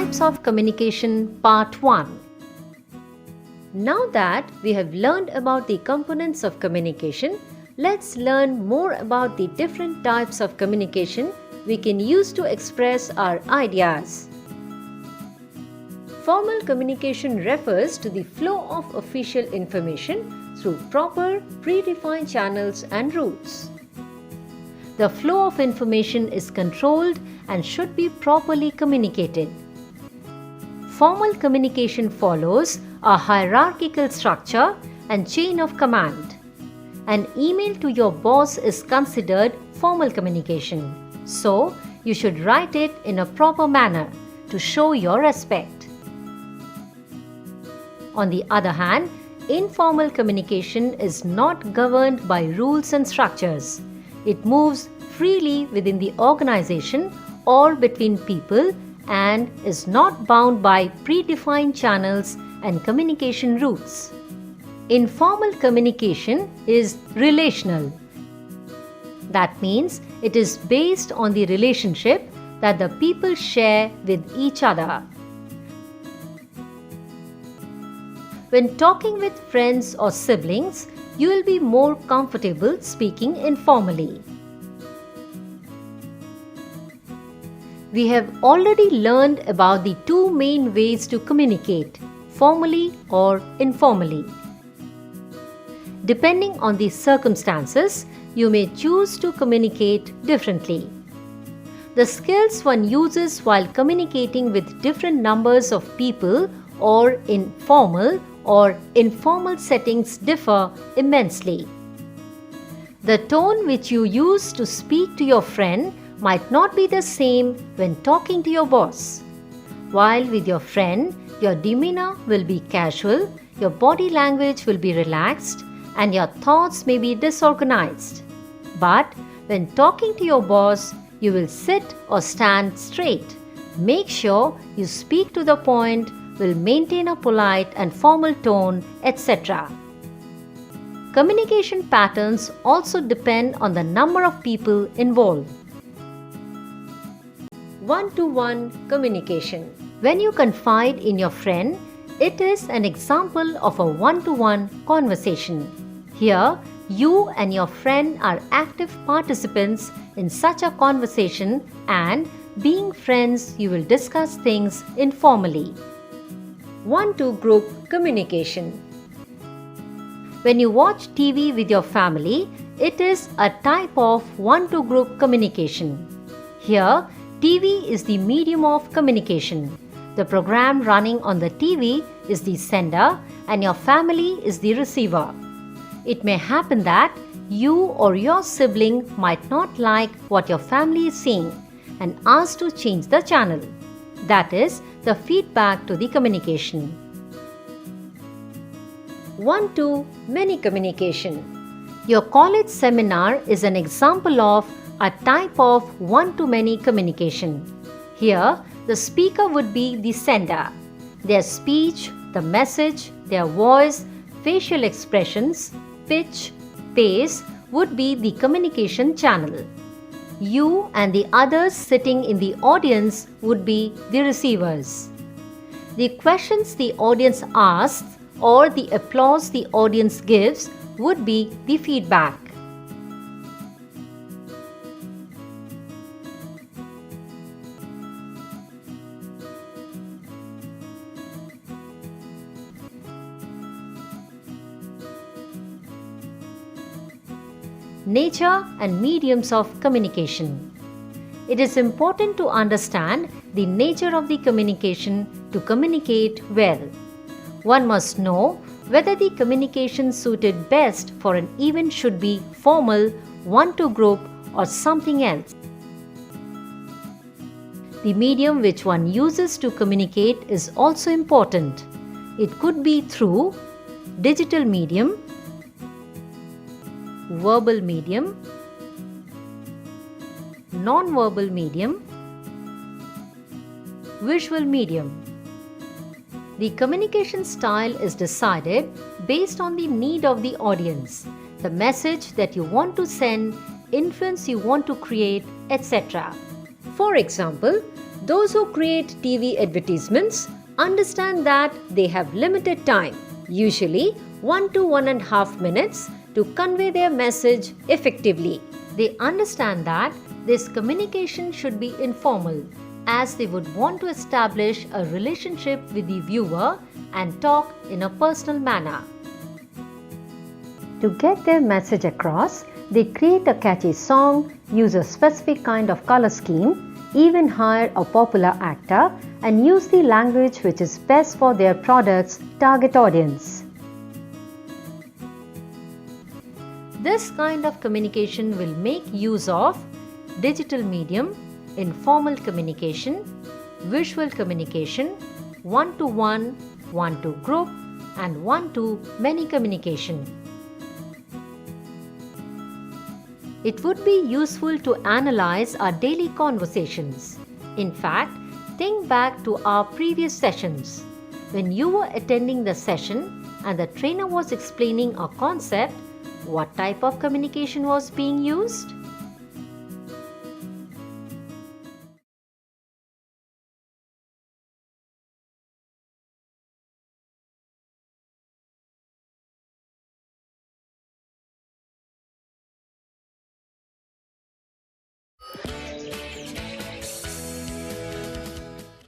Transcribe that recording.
Types of Communication Part 1. Now that we have learned about the components of communication, let's learn more about the different types of communication we can use to express our ideas. Formal communication refers to the flow of official information through proper, predefined channels and routes. The flow of information is controlled and should be properly communicated. Formal communication follows a hierarchical structure and chain of command. An email to your boss is considered formal communication, so you should write it in a proper manner to show your respect. On the other hand, informal communication is not governed by rules and structures. It moves freely within the organization or between people and is not bound by predefined channels and communication routes. Informal communication is relational. That means it is based on the relationship that the people share with each other. When talking with friends or siblings, you will be more comfortable speaking informally. We have already learned about the two main ways to communicate, formally or informally. Depending on the circumstances, you may choose to communicate differently. The skills one uses while communicating with different numbers of people or in formal or informal settings differ immensely. The tone which you use to speak to your friend might not be the same when talking to your boss. While with your friend, your demeanor will be casual, your body language will be relaxed, and your thoughts may be disorganized. But when talking to your boss, you will sit or stand straight. Make sure you speak to the point, will maintain a polite and formal tone, etc. Communication patterns also depend on the number of people involved. One-to-one communication. When you confide in your friend, it is an example of a one-to-one conversation. Here, you and your friend are active participants in such a conversation, and being friends, you will discuss things informally. One-to-group communication. When you watch TV with your family, it is a type of one-to-group communication. Here, TV is the medium of communication. The program running on the TV is the sender and your family is the receiver. It may happen that you or your sibling might not like what your family is seeing and ask to change the channel. That is the feedback to the communication. One-to-many communication. Your college seminar is an example of a type of one-to-many communication. Here, the speaker would be the sender. Their speech, the message, their voice, facial expressions, pitch, pace would be the communication channel. You and the others sitting in the audience would be the receivers. The questions the audience asks or the applause the audience gives would be the feedback. Nature and mediums of communication. It is important to understand the nature of the communication to communicate well. One must know whether the communication suited best for an event should be formal, one-to-group, or something else. The medium which one uses to communicate is also important. It could be through digital medium, verbal medium, non-verbal medium, visual medium. The communication style is decided based on the need of the audience, the message that you want to send, influence you want to create, etc. For example, Those who create TV advertisements understand that they have limited time, usually 1 to 1.5 minutes, to convey their message effectively. They understand that this communication should be informal, as they would want to establish a relationship with the viewer and talk in a personal manner. To get their message across, they create a catchy song, use a specific kind of color scheme, even hire a popular actor, and use the language which is best for their product's target audience. This kind of communication will make use of digital medium, informal communication, visual communication, one-to-one, one-to-group, and one-to-many communication. It would be useful to analyze our daily conversations. In fact, think back to our previous sessions. When you were attending the session and the trainer was explaining a concept, what type of communication was being used?